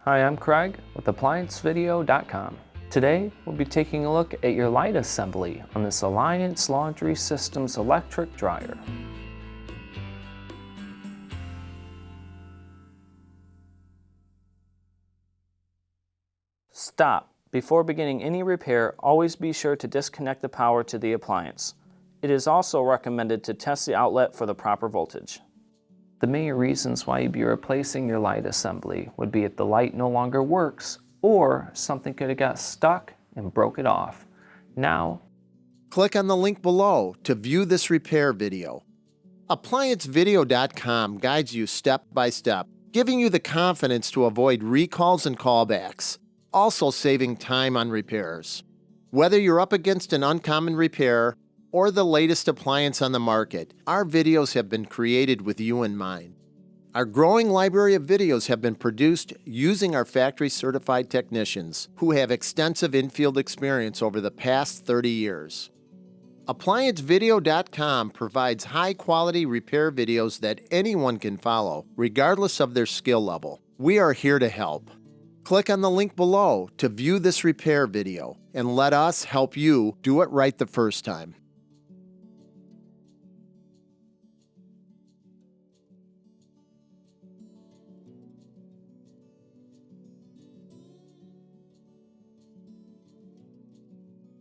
Hi, I'm Craig with ApplianceVideo.com. Today, we'll be taking a look at your light assembly on this Appliance Laundry Systems electric dryer. Stop. Before beginning any repair, always be sure to disconnect the power to the appliance. It is also recommended to test the outlet for the proper voltage. The main reasons why you'd be replacing your light assembly would be if the light no longer works or something could have got stuck and broke it off. Now, click on the link below to view this repair video. ApplianceVideo.com guides you step by step, giving you the confidence to avoid recalls and callbacks, also saving time on repairs. Whether you're up against an uncommon repair or the latest appliance on the market, our videos have been created with you in mind. Our growing library of videos have been produced using our factory-certified technicians who have extensive infield experience over the past 30 years. ApplianceVideo.com provides high-quality repair videos that anyone can follow, regardless of their skill level. We are here to help. Click on the link below to view this repair video and let us help you do it right the first time.